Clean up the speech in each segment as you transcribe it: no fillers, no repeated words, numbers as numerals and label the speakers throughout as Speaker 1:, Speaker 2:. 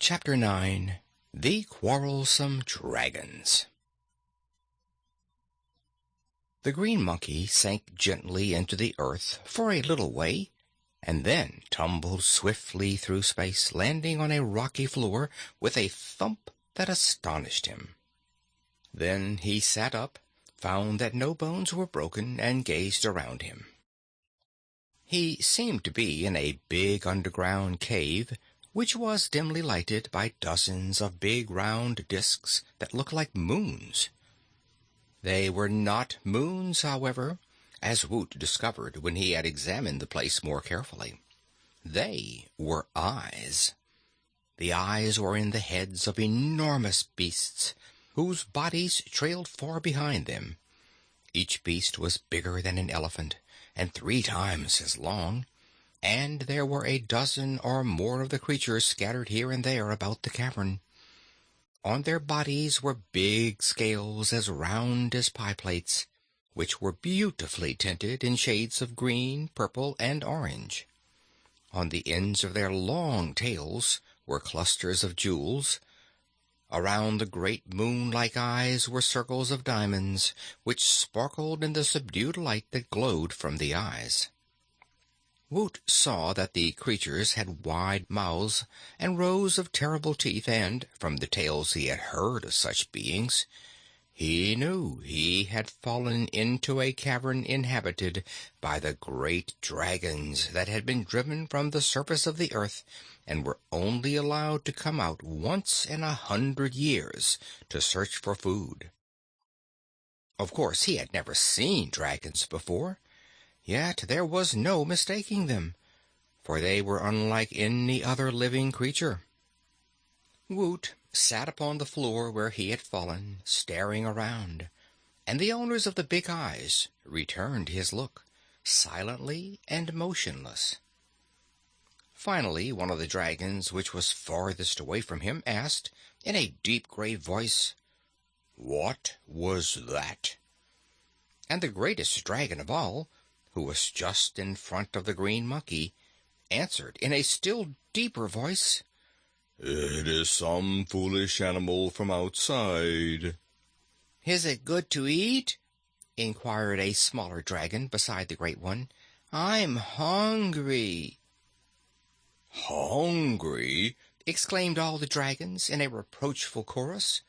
Speaker 1: Chapter 9. The Quarrelsome Dragons. The green monkey sank gently into the earth for a little way, and then tumbled swiftly through space, landing on a rocky floor with a thump that astonished him. Then he sat up, found that no bones were broken, and gazed around him. He seemed to be in a big underground cave, which was dimly lighted by dozens of big round disks that looked like moons. They were not moons, however, as Woot discovered when he had examined the place more carefully. They were eyes. The eyes were in the heads of enormous beasts, whose bodies trailed far behind them. Each beast was bigger than an elephant, and 3 times as long, and there were a dozen or more of the creatures scattered here and there about the cavern. On their bodies were big scales as round as pie plates, which were beautifully tinted in shades of green, purple, and orange. On the ends of their long tails were clusters of jewels. Around the great moon-like eyes were circles of diamonds, which sparkled in the subdued light that glowed from the eyes. Woot saw that the creatures had wide mouths and rows of terrible teeth, and, from the tales he had heard of such beings, he knew he had fallen into a cavern inhabited by the great dragons that had been driven from the surface of the earth and were only allowed to come out once in 100 years to search for food. Of course, he had never seen dragons before, yet there was no mistaking them, for they were unlike any other living creature. Woot sat upon the floor where he had fallen, staring around, and the owners of the big eyes returned his look, silently and motionless. Finally, one of the dragons, which was farthest away from him, asked, in a deep, grave voice, "What was that?" And the greatest dragon of all, who was just in front of the green monkey, answered in a still deeper voice, "It is some foolish animal from outside." "Is it good to eat?" inquired a smaller dragon beside the great one. "I'm hungry." "Hungry!" exclaimed all the dragons in a reproachful chorus,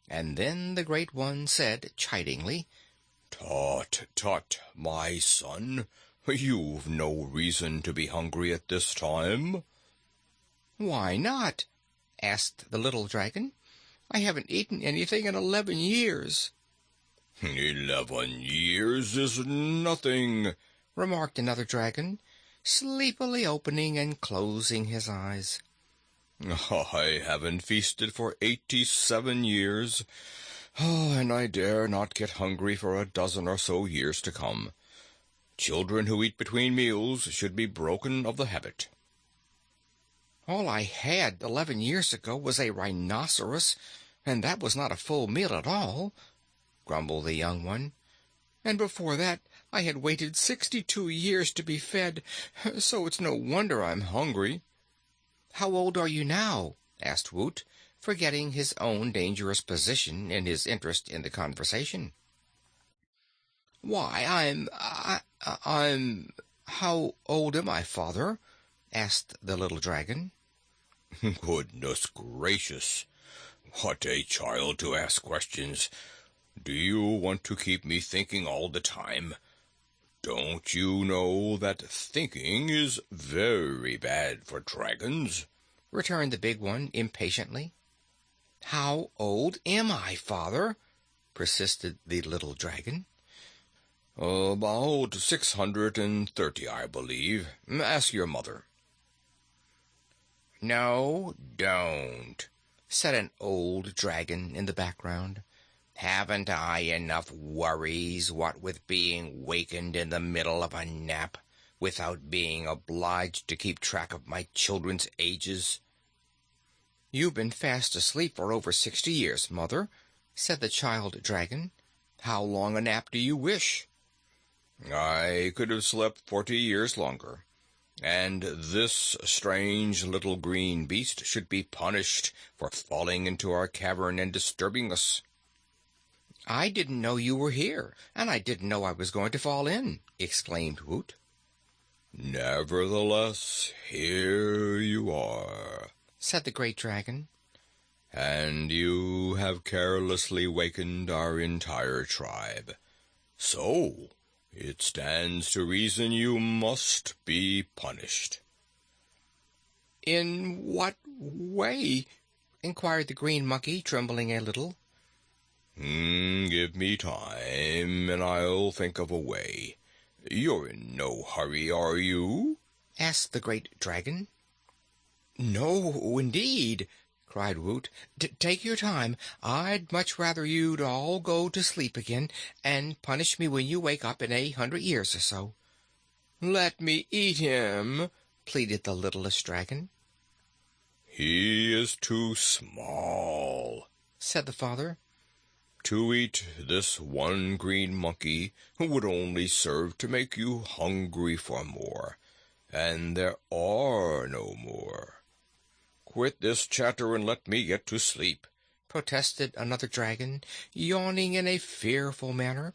Speaker 1: and then the great one said chidingly, "Tut, tut, my son, you've no reason to be hungry at this time." "Why not?" asked the little dragon. "I haven't eaten anything in 11 years." "11 years is nothing," remarked another dragon, sleepily opening and closing his eyes. "I haven't feasted for 87 years, and I dare not get hungry for a dozen or so years to come. Children who eat between meals should be broken of the habit." "All I had 11 years ago was a rhinoceros, and that was not a full meal at all," grumbled the young one. "And before that I had waited 62 years to be fed, so it's no wonder I'm hungry." "How old are you now?" asked Woot, forgetting his own dangerous position in his interest in the conversation. "Why, I'm... How old am I, Father?" asked the little dragon. "Goodness gracious! What a child to ask questions! Do you want to keep me thinking all the time? Don't you know that thinking is very bad for dragons?" returned the big one impatiently. "How old am I, Father?" persisted the little dragon. "About 630, I believe. Ask your mother." "No, don't," said an old dragon in the background. "Haven't I enough worries, what with being wakened in the middle of a nap, without being obliged to keep track of my children's ages?" "You've been fast asleep for over 60 years, Mother," said the child dragon. "How long a nap do you wish?" "I could have slept 40 years longer. And this strange little green beast should be punished for falling into our cavern and disturbing us." "I didn't know you were here, and I didn't know I was going to fall in," exclaimed Woot. "Nevertheless, here you are," said the great dragon, "and you have carelessly wakened our entire tribe. So it stands to reason you must be punished." "In what way?" inquired the green monkey, trembling a little. Give me time, and I'll think of a way. You're in no hurry, are you?" asked the great dragon. "No, indeed," cried Woot. "Take your time. I'd much rather you'd all go to sleep again, and punish me when you wake up in 100 years or so." "Let me eat him," pleaded the littlest dragon. "He is too small," said the father. "To eat this one green monkey would only serve to make you hungry for more, and there are no more." "Quit this chatter and let me get to sleep," protested another dragon, yawning in a fearful manner,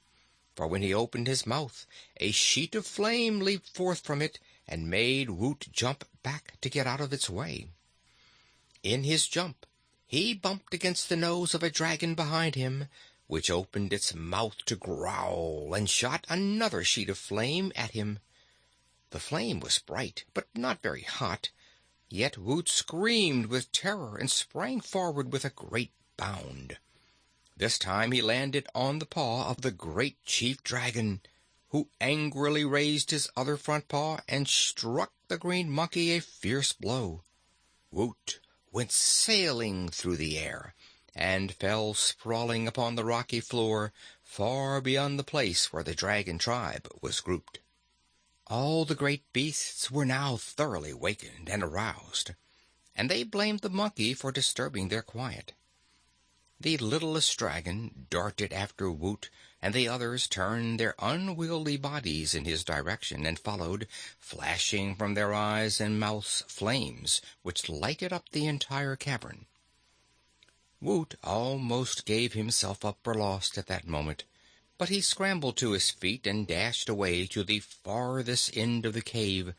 Speaker 1: for when he opened his mouth a sheet of flame leaped forth from it and made Woot jump back to get out of its way. In his jump he bumped against the nose of a dragon behind him, which opened its mouth to growl and shot another sheet of flame at him. The flame was bright, but not very hot, yet Woot screamed with terror and sprang forward with a great bound. This time he landed on the paw of the great chief dragon, who angrily raised his other front paw and struck the green monkey a fierce blow. Woot went sailing through the air and fell sprawling upon the rocky floor far beyond the place where the dragon tribe was grouped. All the great beasts were now thoroughly wakened and aroused, and they blamed the monkey for disturbing their quiet. The littlest dragon darted after Woot, and the others turned their unwieldy bodies in his direction and followed, flashing from their eyes and mouths flames which lighted up the entire cavern. Woot almost gave himself up for lost at that moment, but he scrambled to his feet and dashed away to the farthest end of the cave,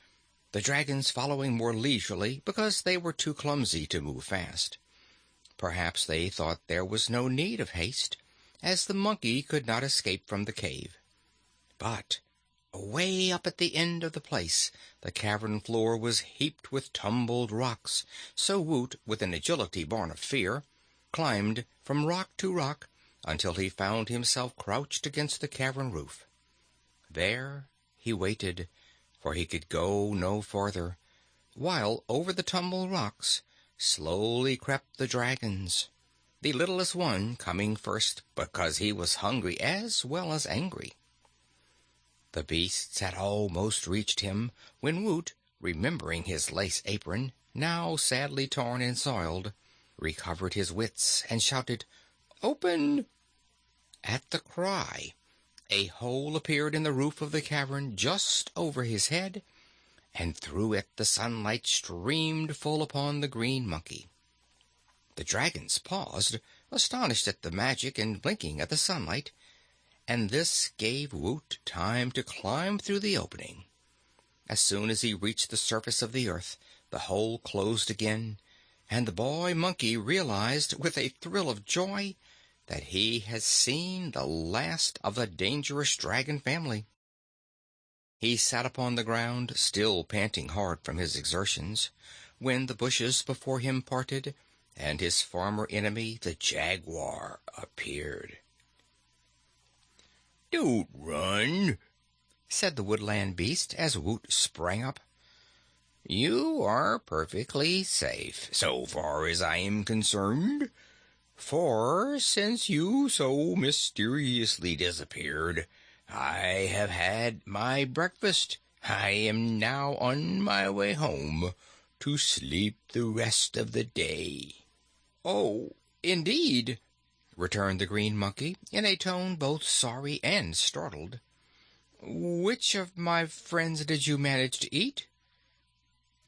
Speaker 1: the dragons following more leisurely because they were too clumsy to move fast. Perhaps they thought there was no need of haste, as the monkey could not escape from the cave. But away up at the end of the place, the cavern floor was heaped with tumbled rocks, so Woot, with an agility born of fear, climbed from rock to rock until he found himself crouched against the cavern roof. There he waited, for he could go no farther, while over the tumbled rocks slowly crept the dragons, the littlest one coming first because he was hungry as well as angry. The beasts had almost reached him when Woot, remembering his lace apron, now sadly torn and soiled, recovered his wits and shouted, "Open!" At the cry, a hole appeared in the roof of the cavern just over his head, and through it the sunlight streamed full upon the green monkey. The dragons paused, astonished at the magic and blinking at the sunlight, and this gave Woot time to climb through the opening. As soon as he reached the surface of the earth, the hole closed again, and the boy monkey realized with a thrill of joy that he had seen the last of the dangerous dragon family. He sat upon the ground, still panting hard from his exertions, when the bushes before him parted, and his former enemy, the jaguar, appeared. "Don't run," said the woodland beast as Woot sprang up. "You are perfectly safe, so far as I am concerned, for since you so mysteriously disappeared, I have had my breakfast. I am now on my way home to sleep the rest of the day." "Oh, indeed," returned the green monkey in a tone both sorry and startled. "Which of my friends did you manage to eat?"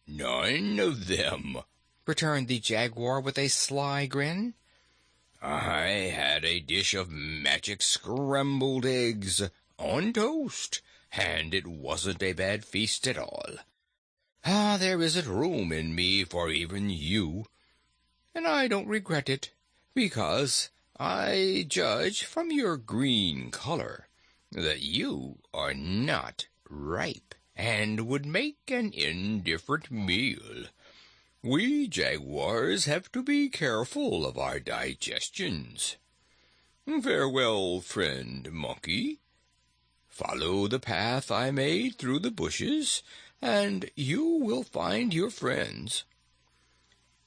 Speaker 1: "None of them," returned the Jaguar with a sly grin. "I had a dish of magic scrambled eggs on toast, and it wasn't a bad feast at all. There isn't room in me for even you, and I don't regret it, because I judge from your green color that you are not ripe and would make an indifferent meal. We jaguars have to be careful of our digestions. Farewell, friend monkey. Follow the path I made through the bushes, and you will find your friends."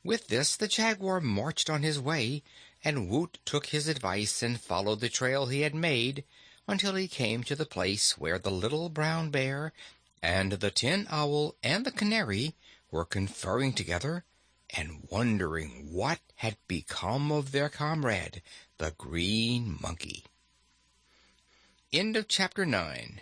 Speaker 1: With this, the Jaguar marched on his way, and Woot took his advice and followed the trail he had made until he came to the place where the little brown bear and the Tin Owl and the Canary were conferring together and wondering what had become of their comrade, the Green Monkey. End of chapter 9.